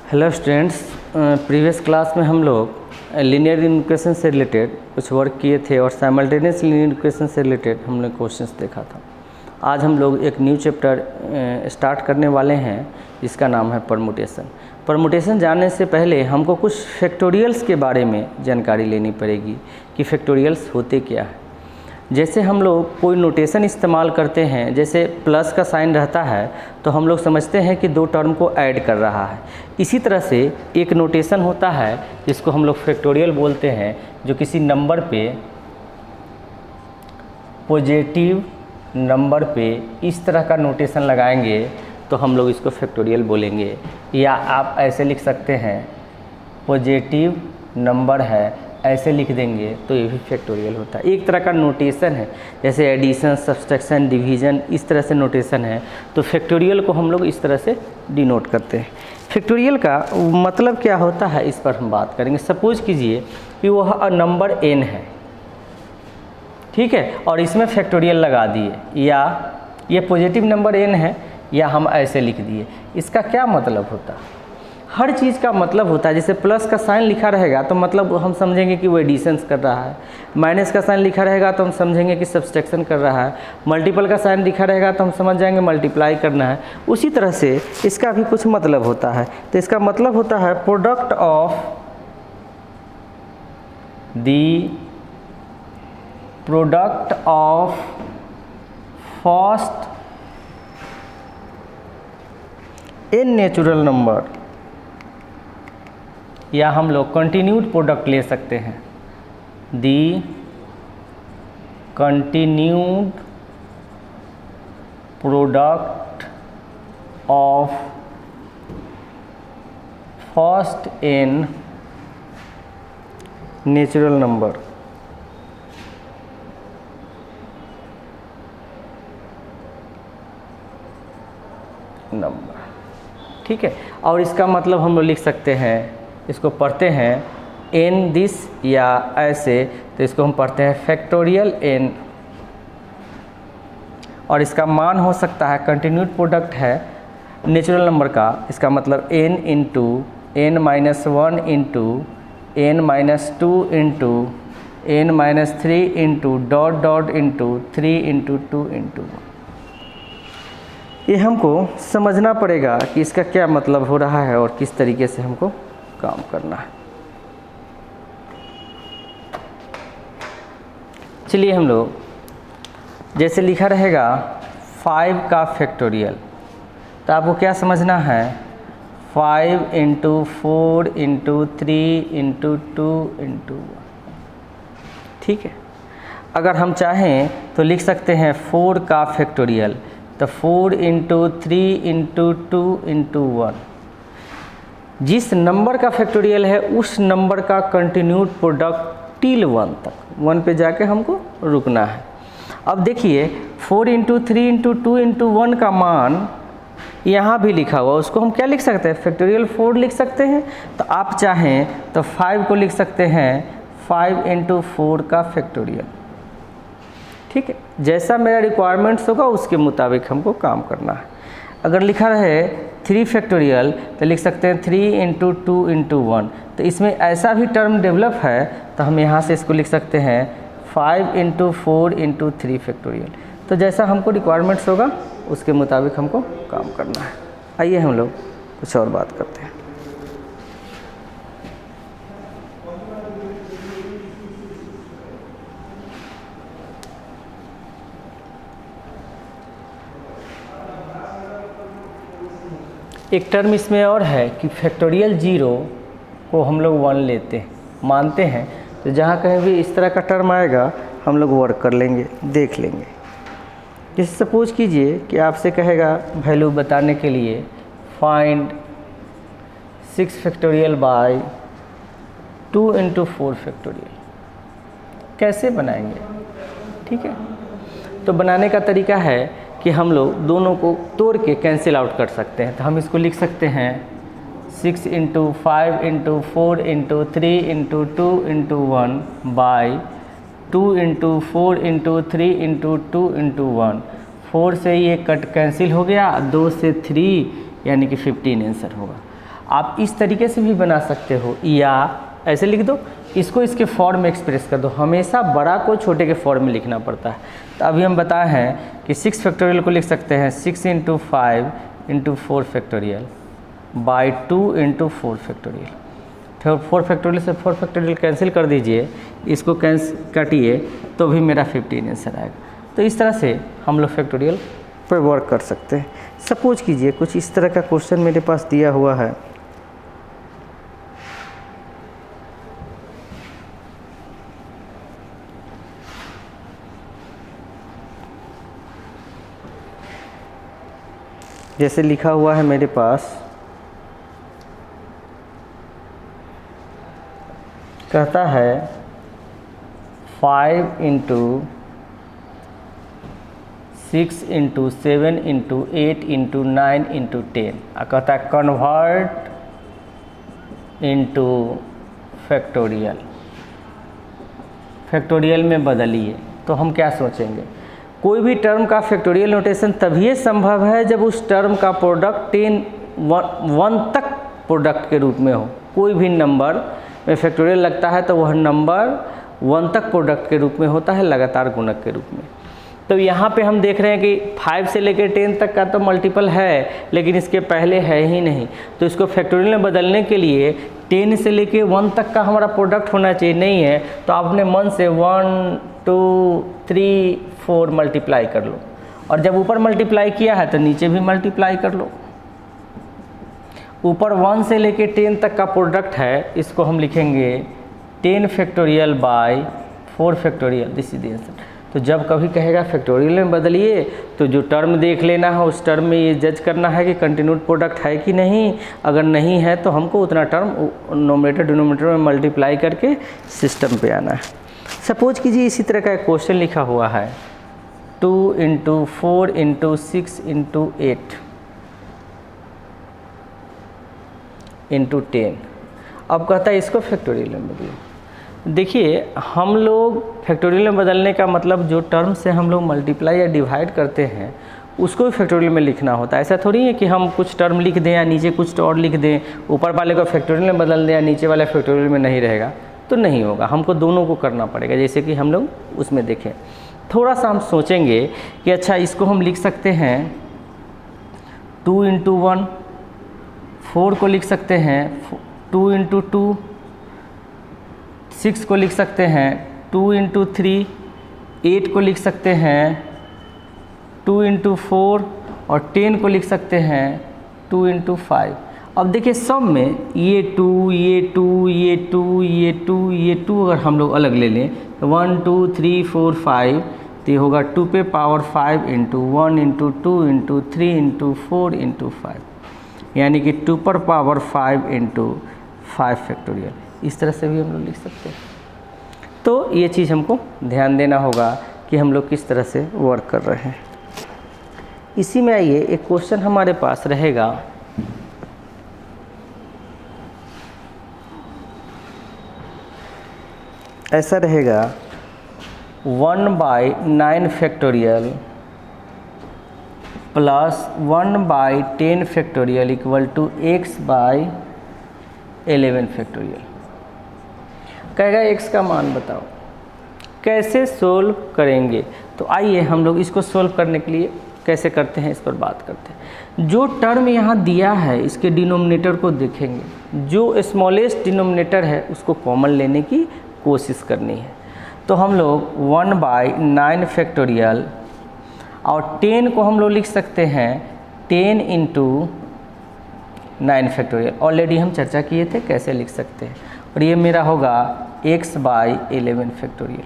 Hello students, previous class में हम लोग लीनियर इक्वेशन से रिलेटेड कुछ वर्क किए थे और साइमल्टेनियस लीनियर इक्वेशन से रिलेटेड हमने क्वेश्चंस देखा था। आज हम लोग एक न्यू चैप्टर स्टार्ट करने वाले हैं जिसका नाम है परमुटेशन। परमुटेशन जानने से पहले हमको कुछ फैक्टोरियल्स के बारे में जानकारी लेनी पड़ेगी कि फैक्टोरियल्स होते क्या है। जैसे हम लोग कोई नोटेशन इस्तेमाल करते हैं, जैसे प्लस का साइन रहता है तो हम लोग समझते हैं कि दो टर्म को ऐड कर रहा है। इसी तरह से एक नोटेशन होता है जिसको हम लोग फैक्टोरियल बोलते हैं, जो किसी नंबर पे, पॉजिटिव नंबर पे इस तरह का नोटेशन लगाएंगे तो हम लोग इसको फैक्टोरियल बोलेंगे। या आप ऐसे लिख सकते हैं, पॉजिटिव नंबर है, ऐसे लिख देंगे तो ये भी फैक्टोरियल होता है। एक तरह का नोटेशन है, जैसे एडिशन, सब्सट्रैक्शन, डिवीजन, इस तरह से नोटेशन है। तो फैक्टोरियल को हम लोग इस तरह से डिनोट करते हैं। फैक्टोरियल का मतलब क्या होता है, इस पर हम बात करेंगे। सपोज कीजिए कि वह नंबर n है, ठीक है, और इसमें फैक्टोरियल लगा दिए, या ये पॉजिटिव नंबर n है, या हम ऐसे लिख दिए। इसका क्या मतलब होता है? हर चीज़ का मतलब होता है। जैसे प्लस का साइन लिखा रहेगा तो मतलब हम समझेंगे कि वो एडिशंस कर रहा है। माइनस का साइन लिखा रहेगा तो हम समझेंगे कि सब्सट्रैक्शन कर रहा है। मल्टीपल का साइन लिखा रहेगा तो हम समझ जाएंगे मल्टीप्लाई करना है। उसी तरह से इसका भी कुछ मतलब होता है। तो इसका मतलब होता है product of first n natural number, या हम लोग कंटिन्यूड प्रोडक्ट ले सकते हैं। The continued product of first n natural number. ठीक है, और इसका मतलब हम लोग लिख सकते हैं, इसको पढ़ते हैं n दिस, या ऐसे, तो इसको हम पढ़ते हैं फैक्टोरियल n। और इसका मान हो सकता है, कंटिन्यूड प्रोडक्ट है नेचुरल नंबर का, इसका मतलब n into n minus 1 into n minus 2 into n minus 3 into dot dot into 3 into 2 into 1। ये हमको समझना पड़ेगा कि इसका क्या मतलब हो रहा है और किस तरीके से हमको काम करना है। चलिए हम लोग, जैसे लिखा रहेगा 5 का फैक्टोरियल, तो आपको क्या समझना है, 5 इंटू 4 इंटू 3 इंटू 2 इंटू 1। ठीक है, अगर हम चाहें तो लिख सकते हैं 4 का फैक्टोरियल, तो 4 इंटू 3 इंटू 2 इंटू 1। जिस नंबर का फैक्टोरियल है उस नंबर का कंटिन्यूड प्रोडक्ट टिल 1 तक, 1 पे जाके हमको रुकना है। अब देखिए 4 इंटू 3 इंटू 2 इंटू 1 का मान यहाँ भी लिखा हुआ, उसको हम क्या लिख सकते हैं, फैक्टोरियल 4 लिख सकते हैं। तो आप चाहें तो 5 को लिख सकते हैं 5 इंटू 4 का फैक्टोरियल। ठीक है, जैसा मेरा रिक्वायरमेंट्स होगा उसके मुताबिक हमको काम करना है। अगर लिखा रहे 3 फैक्टोरियल तो लिख सकते हैं 3 इंटू 2 इंटू 1। तो इसमें ऐसा भी टर्म डेवलप है, तो हम यहाँ से इसको लिख सकते हैं 5 इंटू 4 इंटू 3 फैक्टोरियल। तो जैसा हमको रिक्वायरमेंट्स होगा उसके मुताबिक हमको काम करना है। आइए हम लोग कुछ और बात करते हैं। एक टर्म इसमें और है कि फैक्टोरियल 0 को हम लोग 1 लेते हैं, मानते हैं। तो जहाँ कहीं भी इस तरह का टर्म आएगा हम लोग वर्क कर लेंगे, देख लेंगे। जैसे सपोज कीजिए कि आपसे कहेगा वैल्यू बताने के लिए find 6 factorial by 2 into 4 factorial, कैसे बनाएंगे? ठीक है, तो बनाने का तरीका है कि हम लोग दोनों को तोड़ के कैंसिल आउट कर सकते हैं। तो हम इसको लिख सकते हैं 6 into 5 into 4 into 3 into 2 into 1 by 2 into 4 into 3 into 2 into 1। 4 से ये कट कैंसिल हो गया, 2 से 3 यानी कि 15 आंसर होगा। आप इस तरीके से भी बना सकते हो या ऐसे लिख दो, इसको इसके फॉर्म में एक्सप्रेस कर दो। हमेशा बड़ा को छोटे के फॉर्म में लिखना पड़ता है। तो अभी हम बताए हैं कि 6 फैक्टोरियल को लिख सकते हैं 6 × 5 × 4 फैक्टोरियल बाई 2 × 4 फैक्टोरियल। फिर 4 फैक्टोरियल से 4 फैक्टोरियल कैंसिल कर दीजिए, इसको काटिए तो भी मेरा 15 आंसर आएगा। तो इस तरह से हम लोग फैक्टोरियल पर वर्क कर सकते हैं। सपोज कीजिए कुछ इस तरह का क्वेश्चन मेरे पास दिया हुआ है। जैसे लिखा हुआ है मेरे पास, कहता है 5 × 6 × 7 × 8 × 9 × 10 और कहता है कन्वर्ट इनटू फैक्टोरियल, फैक्टोरियल में बदलिए। तो हम क्या सोचेंगे, कोई भी टर्म का फैक्टोरियल नोटेशन तभी संभव है जब उस टर्म का प्रोडक्ट 1 तक प्रोडक्ट के रूप में हो। कोई भी नंबर में फैक्टोरियल लगता है तो वह नंबर 1 तक प्रोडक्ट के रूप में होता है, लगातार गुणक के रूप में। तो यहाँ पे हम देख रहे हैं कि 5 से लेकर 10 तक का तो मल्टीपल है, लेकिन इसके पहले है ही नहीं। तो इसको फैक्टोरियल में बदलने के लिए 10 से लेकर 1 तक का हमारा प्रोडक्ट होना चाहिए, नहीं है। तो आप अपने मन से 1 2 3 4 मल्टीप्लाई कर लो, और जब ऊपर मल्टीप्लाई किया है तो नीचे भी मल्टीप्लाई कर लो। ऊपर 1 से लेके 10 तक का प्रोडक्ट है, इसको हम लिखेंगे 10 factorial by 4 factorial, this is the answer. तो जब कभी कहेगा फैक्टोरियल में बदलिए तो जो टर्म देख लेना है, उस टर्म में ये जज करना है कि कंटिन्यूड प्रोडक्ट है कि नहीं। अगर नहीं है तो हमको उतना टर्म नोमिनेटर डिनोमिनेटर में मल्टीप्लाई करके सिस्टम पे आना है। सपोज कीजिए इसी तरह का एक क्वेश्चन लिखा हुआ है 2 × 4 × 6 × 8 × 10। अब कहता है इसको फैक्टोरियल में बदलिए। देखिए, हम लोग फैक्टोरियल में बदलने का मतलब जो टर्म से हम लोग मल्टीप्लाई या डिवाइड करते हैं उसको भी फैक्टोरियल में लिखना होता है। ऐसा थोड़ी है कि हम कुछ टर्म लिख दें या नीचे कुछ और लिख दें, ऊपर वाले को फैक्टोरियल में बदल दें या नीचे वाला फैक्टोरियल में नहीं रहेगा, तो नहीं होगा। हमको दोनों को करना पड़ेगा, जैसे कि हम लोग उसमें देखें। थोड़ा सा हम सोचेंगे कि अच्छा इसको हम लिख सकते हैं 2 × 1, 4 को लिख सकते हैं 2 × 2, 6 को लिख सकते हैं 2 × 3, 8 को लिख सकते हैं 2 × 4 और 10 को लिख सकते हैं 2 × 5। अब देखिए सब में ये 2 ये 2 ये 2 ये 2 ये 2 अगर हम लोग अलग ले लें तो 1 2 3 4 5, तो ये होगा 2 पे पावर 5 × 1 × 2 × 3 × 4 × 5, यानी कि 2 पर पावर 5 × 5 फैक्टोरियल। इस तरह से भी हम लोग लिख सकते हैं। तो ये चीज़ हमको ध्यान देना होगा कि हम लोग किस तरह से वर्क कर रहे हैं। इसी में आइए एक क्वेश्चन हमारे पास रहेगा, ऐसा रहेगा 1/9 factorial plus 1/10 factorial equal to x/11 factorial. कहेगा x का मान बताओ, कैसे सोल्व करेंगे। तो आइए हम लोग इसको सोल्व करने के लिए कैसे करते हैं इस पर बात करते हैं। जो टर्म यहाँ दिया है इसके डिनोमिनेटर को देखेंगे, जो स्मॉलेस्ट डिनोमिनेटर है उसको कॉमन लेने की कोशिश करनी है। तो हम लोग 1/9 फैक्टोरियल और 10 को हम लोग लिख सकते हैं 10 × 9 फैक्टोरियल। ऑलरेडी हम चर्चा किए थे कैसे लिख सकते हैं, और ये मेरा होगा x/11 फैक्टोरियल।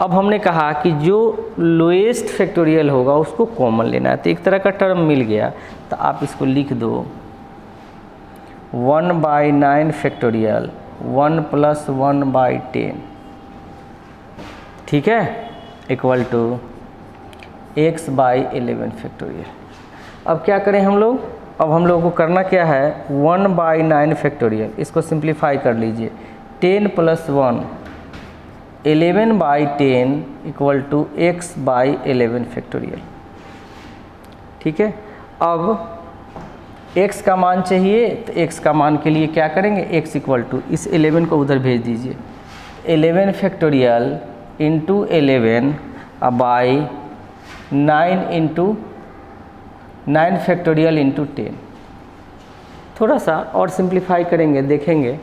अब हमने कहा कि जो लोएस्ट फैक्टोरियल होगा उसको कॉमन लेना है, तो एक तरह का टर्म मिल गया। तो आप इसको लिख दो 1/9 फैक्टोरियल 1 + 1/10, ठीक है, इक्वल टू x/11 फैक्टोरियल। अब क्या करें हम लोग, अब हम लोगों को करना क्या है, 1/9 फैक्टोरियल इसको सिंप्लीफाई कर लीजिए, 10 + 1 11/10 इक्वल टू x/11 फैक्टोरियल, ठीक है। अब x का मान चाहिए तो x का मान के लिए क्या करेंगे, x इक्वल टू इस 11 को उधर भेज दीजिए, 11 factorial into 11 by 9 into 9 factorial into 10। थोड़ा सा और सिंप्लीफाई करेंगे, देखेंगे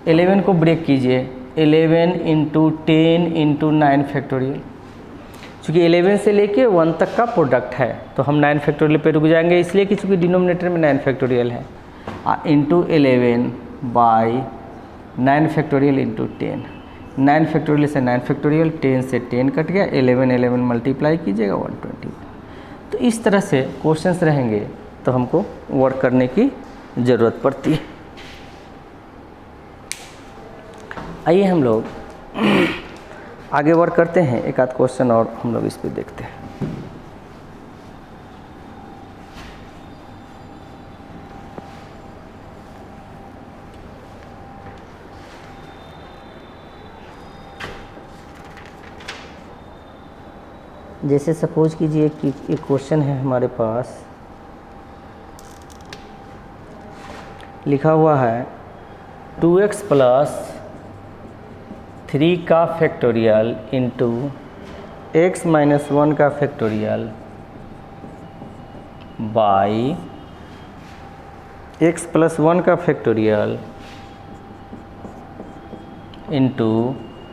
11 को ब्रेक कीजिए, 11 इंटू 10 इंटू 9 फैक्टोरियल, चूँकि 11 से लेके 1 तक का प्रोडक्ट है तो हम 9 फैक्टोरियल पे रुक जाएंगे, इसलिए कि चूँकि डिनोमिनेटर में 9 फैक्टोरियल है, into 11 by 9 factorial into 10, 9 factorial से 9 फैक्टोरियल, 10 से 10 कट गया, 11 मल्टीप्लाई कीजिएगा 120। तो इस तरह से क्वेश्चंस रहेंगे तो हमको वर्क करने की ज़रूरत पड़ती है। आइए हम लोग आगे वर्क करते हैं, एक आध क्वेश्चन और हम लोग इस पे देखते हैं। जैसे सपोज कीजिए कि एक क्वेश्चन है हमारे पास, लिखा हुआ है 2x प्लस 3 का फैक्टोरियल इंटू x माइनस 1 का फैक्टोरियल बाई x प्लस 1 का फैक्टोरियल इंटू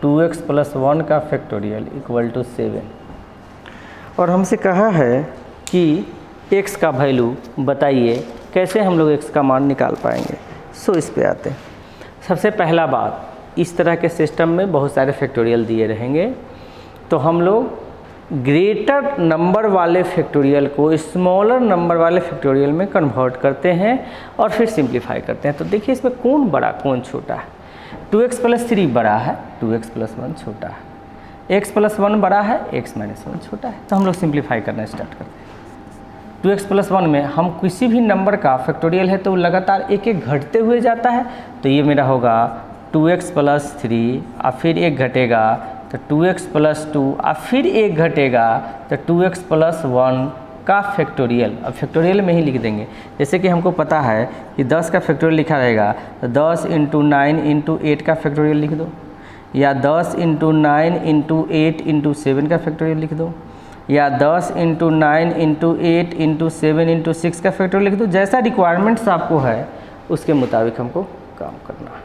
2x प्लस 1 का फैक्टोरियल इक्वल टू 7। और हमसे कहा है कि x का वैल्यू बताइए, कैसे हम लोग x का मान निकाल पाएंगे। सो इस पे आते हैं। सबसे पहला बात, इस तरह के सिस्टम में बहुत सारे फैक्टोरियल दिए रहेंगे तो हम लोग ग्रेटर नंबर वाले फैक्टोरियल को स्मॉलर नंबर वाले फैक्टोरियल में कन्वर्ट करते हैं और फिर सिंप्लीफाई करते हैं। तो देखिए इसमें कौन बड़ा कौन छोटा है। 2x प्लस 3 बड़ा है, 2x प्लस 1 छोटा है, x प्लस 1 बड़ा है, x माइनस 1 छोटा है। तो हम लोग सिंप्लीफाई करना स्टार्ट करते हैं। 2x प्लस 1 में हम किसी भी नंबर का फैक्टोरियल है तो लगातार एक एक घटते हुए जाता है, तो ये मेरा होगा 2x प्लस 3 और फिर एक घटेगा तो 2x प्लस 2 और फिर एक घटेगा तो 2x प्लस 1 का फैक्टोरियल। अब फैक्टोरियल में ही लिख देंगे, जैसे कि हमको पता है कि 10 का फैक्टोरियल लिखा रहेगा तो 10 इंटू 9 इंटू 8 का फैक्टोरियल लिख दो, या 10 इंटू 9 इंटू 8 इंटू 7 का फैक्टोरियल लिख दो, या 10 इंटू 9 इंटू 8 इंटू 7 इंटू 6 का फैक्टोरियल लिख दो। जैसा रिक्वायरमेंट्स आपको है उसके मुताबिक हमको काम करना है।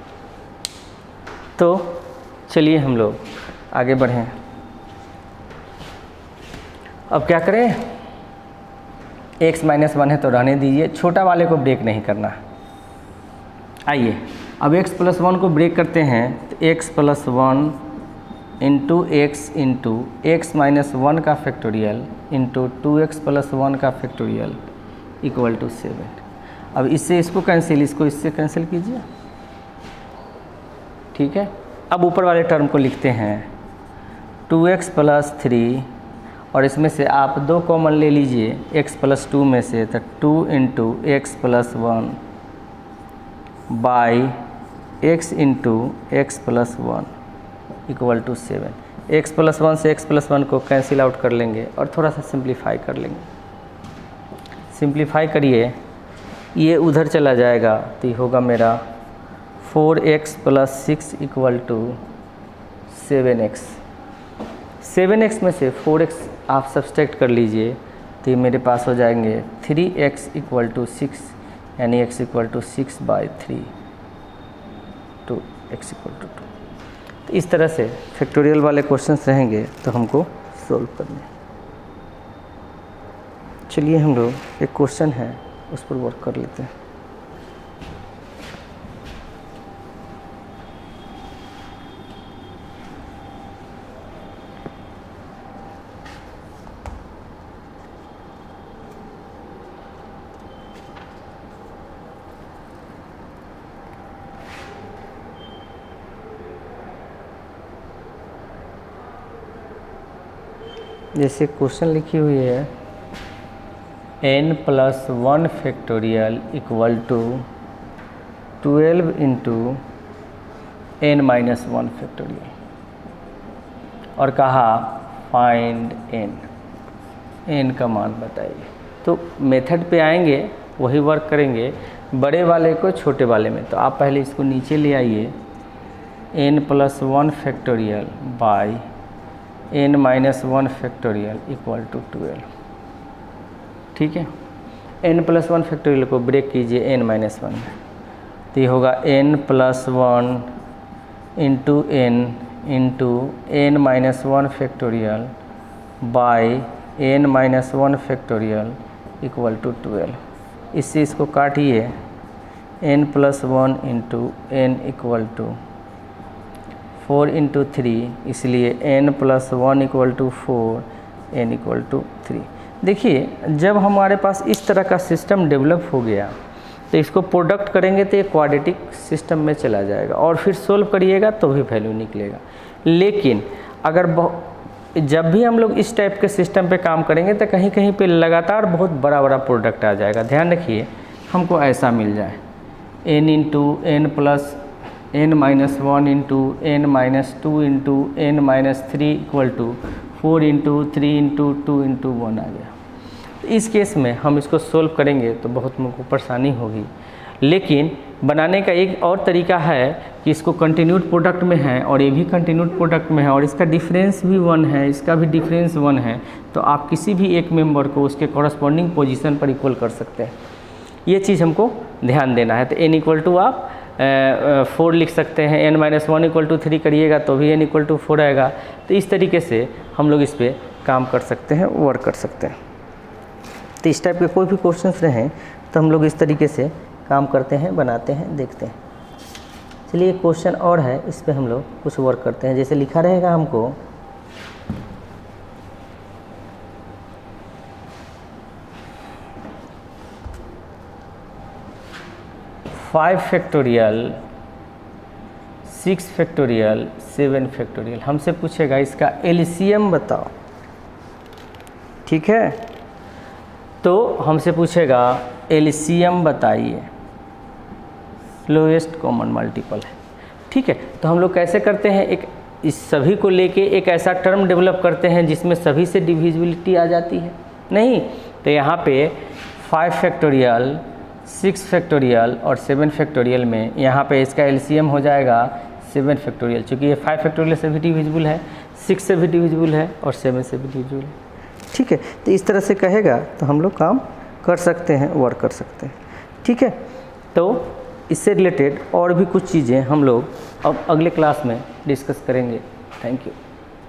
तो चलिए हम लोग आगे बढ़ें। अब क्या करें, x माइनस 1 है तो रहने दीजिए, छोटा वाले को ब्रेक नहीं करना। आइए अब x प्लस 1 को ब्रेक करते हैं तो x plus 1 into x minus 1 का फैक्टोरियल इंटू 2x प्लस 1 का फैक्टोरियल इक्वल टू 7। अब इससे इसको कैंसिल, इसको इससे कैंसिल कीजिए, ठीक है। अब ऊपर वाले टर्म को लिखते हैं 2x प्लस 3 और इसमें से आप 2 कॉमन ले लीजिए x प्लस 2 में से, तो 2 into x plus 1 by x into x plus 1 equal to 7। x plus 1 से x प्लस 1 को कैंसिल आउट कर लेंगे और थोड़ा सा सिंप्लीफाई कर लेंगे। सिंप्लीफाई करिए, ये उधर चला जाएगा तो ये होगा मेरा 4x plus 6 equal to 7x। 7x में से 4x आप सब्सट्रैक्ट कर लीजिए तो ये मेरे पास हो जाएंगे 3x इक्वल टू 6, यानी x equal to 6 by 3 two x equal to 2। तो इस तरह से फैक्टोरियल वाले क्वेश्चंस रहेंगे तो हमको सोल्व करने। चलिए हम लोग एक क्वेश्चन है उस पर वर्क कर लेते हैं। जैसे क्वेश्चन लिखी हुई है n plus 1 factorial equal to 12 into n minus 1 factorial, और कहा फाइंड n का मान बताइए। तो मेथड पे आएंगे, वही वर्क करेंगे बड़े वाले को छोटे वाले में। तो आप पहले इसको नीचे ले आइए, n+1 factorial by n-1 factorial equal to 12। ठीक है, n+1 फैक्टोरियल को ब्रेक कीजिए n-1 में, तो ये होगा n+1 into n into n-1 factorial by n-1 factorial equal to 12। इससे इसको काटिए, n+1 into n equal to 4 into 3, इसलिए n+1 equal to 4, n equal to 3। देखिए जब हमारे पास इस तरह का सिस्टम डेवलप हो गया तो इसको प्रोडक्ट करेंगे तो ये क्वाड्रेटिक सिस्टम में चला जाएगा और फिर सोल्व करिएगा तो भी वैल्यू निकलेगा। लेकिन अगर जब भी हम लोग इस टाइप के सिस्टम पे काम करेंगे तो कहीं कहीं पे लगातार बहुत बड़ा बड़ा प्रोडक्ट आ जाएगा। ध्यान रखिए, हमको ऐसा मिल जाए n into n plus n-1 into n-2 into n-3 equal to 4 into 3 into 2 into 1 आ गया। तो इस केस में हम इसको सोल्व करेंगे तो बहुत मुझको परेशानी होगी। लेकिन बनाने का एक और तरीका है कि इसको कंटिन्यूड प्रोडक्ट में है और ये भी कंटिन्यूड प्रोडक्ट में है और इसका डिफरेंस भी 1 है, इसका भी डिफरेंस 1 है, तो आप किसी भी एक मेंबर को उसके कॉरस्पॉन्डिंग पोजीशन पर इक्वल कर सकते हैं। ये चीज़ हमको ध्यान देना है। तो n इक्वल टू आप 4 लिख सकते हैं, n-1 इक्वल टू 3 करिएगा तो भी n इक्वल टू 4 आएगा। तो इस तरीके से हम लोग इस पर काम कर सकते हैं, वर्क कर सकते हैं। तो इस टाइप के कोई भी क्वेश्चंस रहें तो हम लोग इस तरीके से काम करते हैं, बनाते हैं, देखते हैं। चलिए एक क्वेश्चन और है, इस पे हम लोग कुछ वर्क करते हैं। जैसे लिखा रहेगा हमको 5 फैक्टोरियल 6 फैक्टोरियल 7 फैक्टोरियल, हमसे पूछेगा इसका एलसीएम बताओ। ठीक है, तो हमसे पूछेगा एलसीएम बताइए, लोएस्ट कॉमन मल्टीपल है। ठीक है, तो हम लोग कैसे करते हैं, एक इस सभी को लेके एक ऐसा टर्म डेवलप करते हैं जिसमें सभी से डिविजिबिलिटी आ जाती है। नहीं तो यहाँ पे 5 फैक्टोरियल 6 फैक्टोरियल और 7 फैक्टोरियल में यहाँ पे इसका एलसीएम हो जाएगा 7 फैक्टोरियल, चूँकि ये 5 फैक्टोरियल से भी डिविजिबल है, 6 से भी डिविजिबल है और 7 से भी डिविजिबल है। ठीक है, तो इस तरह से कहेगा तो हम लोग काम कर सकते हैं, वर्क कर सकते हैं। ठीक है, तो इससे रिलेटेड और भी कुछ चीज़ें हम लोग अब अगले क्लास में डिस्कस करेंगे। Thank you.